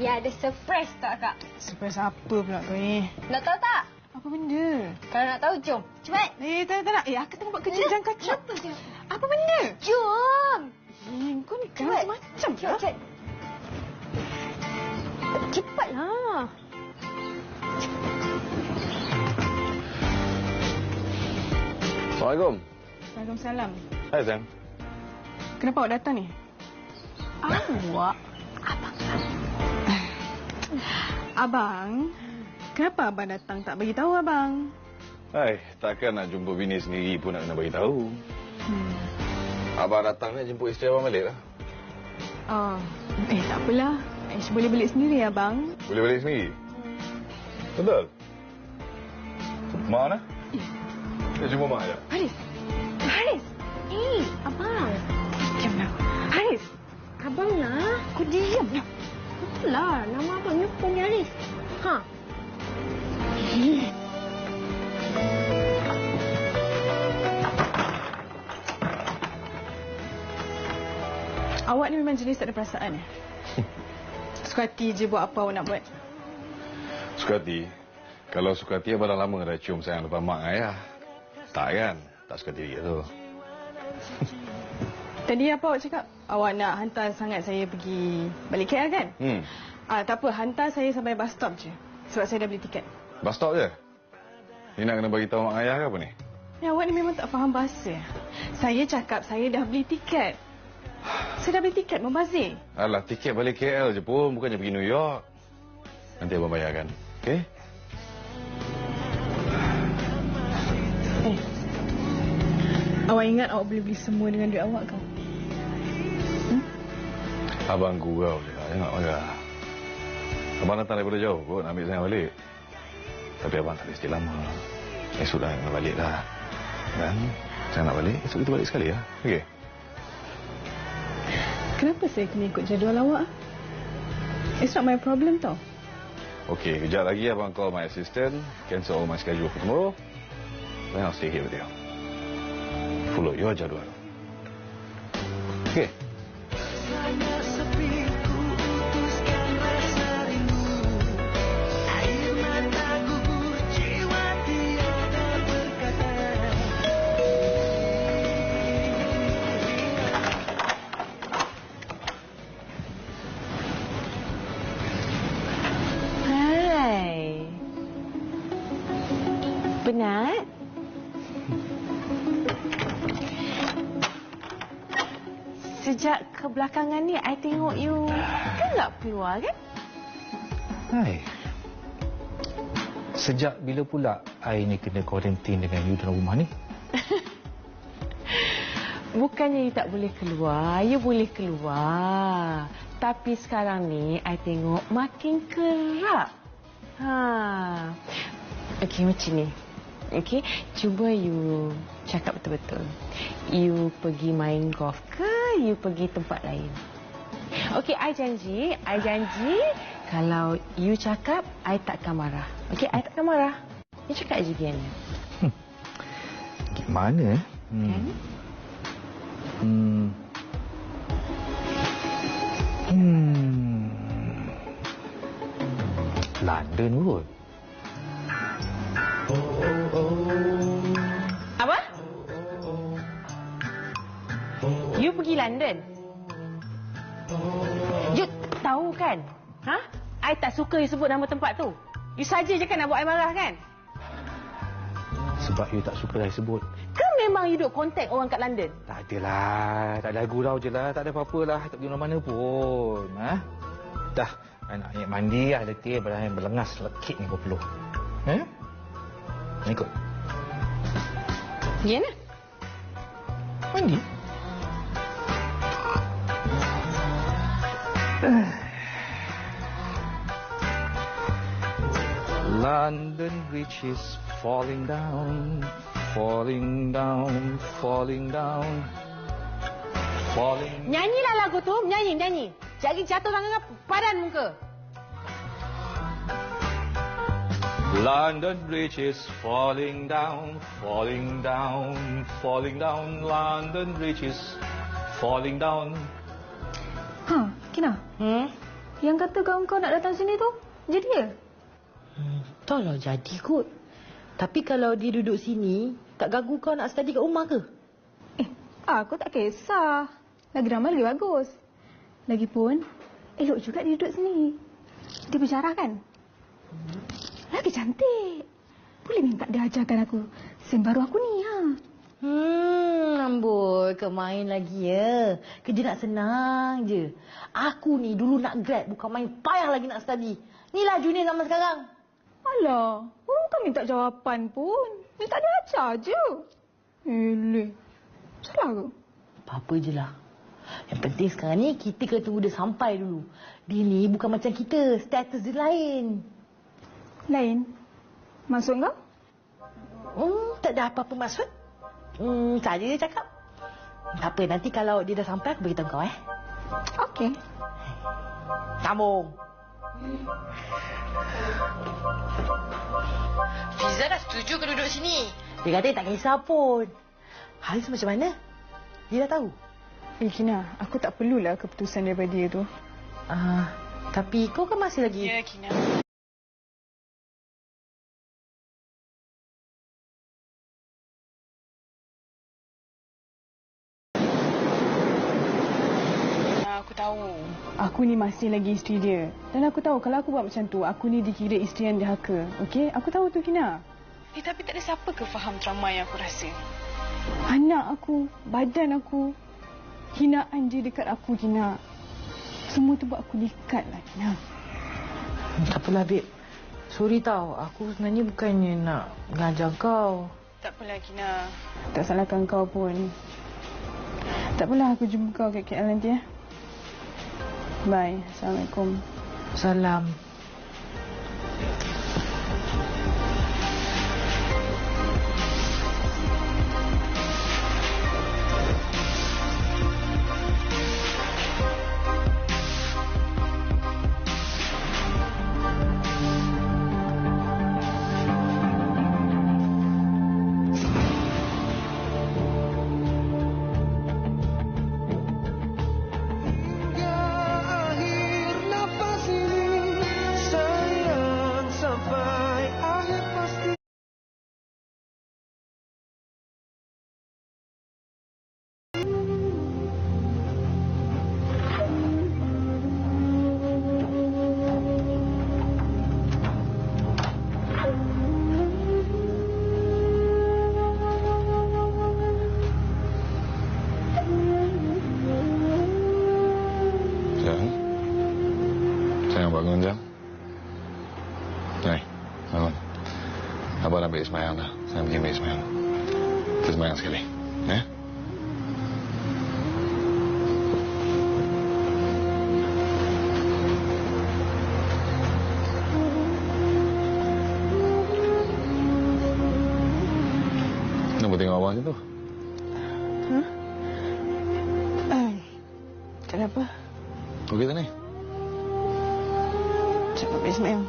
Ya, ada surprise tak, Kak? Surprise apa pula kau ni? Nak tahu tak? Apa benda? Kalau nak tahu, jom. Cepat. Tak nak. Aku tengah buat kerja, jangan kacau. Apa benda? Jom. Kau ni kan macam lah. Cepat. Cepatlah. Assalamualaikum. Waalaikumsalam. Hai, Sam. Kenapa awak datang ni? Awak? Abang? Kenapa abang datang tak bagi tahu abang? Hai, takkan nak jumpa bini sendiri pun nak kena bagi tahu. Abang datang nak jemput isteri abang balik lah. Tak apalah. Aish boleh balik sendiri abang. Boleh balik sendiri? Betul? Mak mana? Kita jumpa mak je. Haris! Abang. Diamlah. Haris! Abang lah. Kau diam lah. Itulah, nama abangnya Punya Haris. Awak ni memang jenis tak ada perasaan. Suka hati je buat apa awak nak buat. Suka hati? Kalau suka hati, abang dah lama dah cium sayang depan mak ayah. Tak kan? Tak suka hati tu. Tadi apa awak cakap? Awak nak hantar sangat saya pergi balik KL kan? Tak apa, hantar saya sampai bus stop je. Sebab saya dah beli tiket. Bus stop je? Ni nak kena bagi tahu mak ayah ke apa ni? Awak ni memang tak faham bahasa. Saya cakap saya dah beli tiket. Saya dah beli tiket, membazir. Alah, tiket balik KL je pun, bukannya pergi New York. Nanti abang bayarkan, okey? Awak ingat awak boleh beli semua dengan duit awak ke? Abang gurau je lah, jangan marah. Abang datang daripada jauh kot, nak ambil saya balik. Tapi abang tak boleh stay lama. Esok dah nak balik dah. Dan saya nak balik, esok kita balik sekali lah, okey? Kenapa saya kena ikut jadual awak? It's not my problem tau. Okey, kejap lagi abang call my assistant, cancel all my schedule for tomorrow. Then I'll stay here with you. Follow your jadual. Okey. Penat? Sejak kebelakangan ni, I tengok you gelap keluar kan? Hai. Sejak bila pula I ni kena kuarantin dengan you dalam rumah ni? Bukannya you tak boleh keluar, you boleh keluar. Tapi sekarang ni, I tengok makin kerap. Okey, macam ni. Okey, cuba you cakap betul-betul. You pergi main golf ke you pergi tempat lain? Okey, I janji kalau you cakap, I takkan marah. Okey, I takkan marah. You cakap je Diana. Gimana? London kot. Apa? You pergi London? You tahu kan? I tak suka you sebut nama tempat tu. You saja je kan nak buat I marah kan? Sebab you tak suka saya sebut. Ke memang you duk contact orang kat London? Tak adalah. Tak ada gurau je lah. Tak ada apa-apa lah. Tak pergi mana pun. Dah. I nak naik mandi lah. Letih. Badan berlengas lekit ni berpeluh. Ikut. Ya nak? Mandi? London Bridge is falling down, falling down, falling down, falling. Nyanyilah lagu tu, nyanyi. Jadi jatuh tangan padan muka. London Bridge is falling down, falling down, falling down. London Bridge is falling down. Kina? Yang kata kau nak datang sini tu, jadi ya? Tak lah jadi kot. Tapi kalau dia duduk sini, tak ganggu kau nak study kat rumah ke? Aku tak kisah. Lagi ramai lagi bagus. Lagipun, elok juga dia duduk sini. Dia berjarah kan? Lagi cantik. Boleh minta dia ajarkan aku sen baru aku ni, ha? Amboi, kau main lagi ya. Kerja nak senang je. Aku ni dulu nak grad, bukan main payah lagi nak study. Inilah junior zaman sekarang. Alah, orang kan minta jawapan pun. Minta dia ajar je. Eleh. Salah ke? Apa-apa je lah. Yang penting sekarang ni, kita kena tunggu dia sampai dulu. Dia ni bukan macam kita. Status dia lain. Lain? Maksud kau? Tak ada apa-apa maksud. Saja dia cakap. Tak apa, nanti kalau dia dah sampai, aku beritahu kau, Okey. Sambung. Fiza dah setuju ke duduk sini? Dia kata tak kisah pun. Haris macam mana? Dia dah tahu? Kina, aku tak perlulah keputusan daripada dia tu. Tapi kau kan masih lagi... Ya, Kina. Aku tahu. Aku ni masih lagi isteri dia. Dan aku tahu kalau aku buat macam tu, aku ni dikira isteri yang dihaka. Okey? Aku tahu tu, Kina. Tapi tak ada siapa ke faham trauma yang aku rasa. Anak aku, badan aku, hinaan dia dekat aku, Kina. Semua tu buat aku dikat lah, Kina. Tak apalah, Babe. Sorry tau. Aku sebenarnya bukannya nak mengajar kau. Tak apalah, Kina. Tak salahkan kau pun. Tak apalah, aku jumpa kau kat KL nanti, Bye. Assalamualaikum. Salam. Bangun, Jam. Hai, bangun. Abang nak ambil semayang dah. Saya pergi ambil semayang. Kita semayang sekali. Kenapa tengok abang macam tu? Tak ada apa. Okey tak ni? Cepat pergi semayang.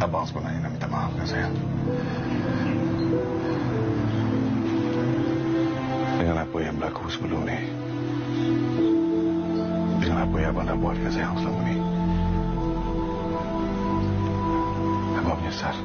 Abang sebenarnya nak minta maaf kan, sayang. Dengan apa yang berlaku sebelum ni. Dengan apa yang abang dah buat dengan sayang selama ni. Abang menyesal.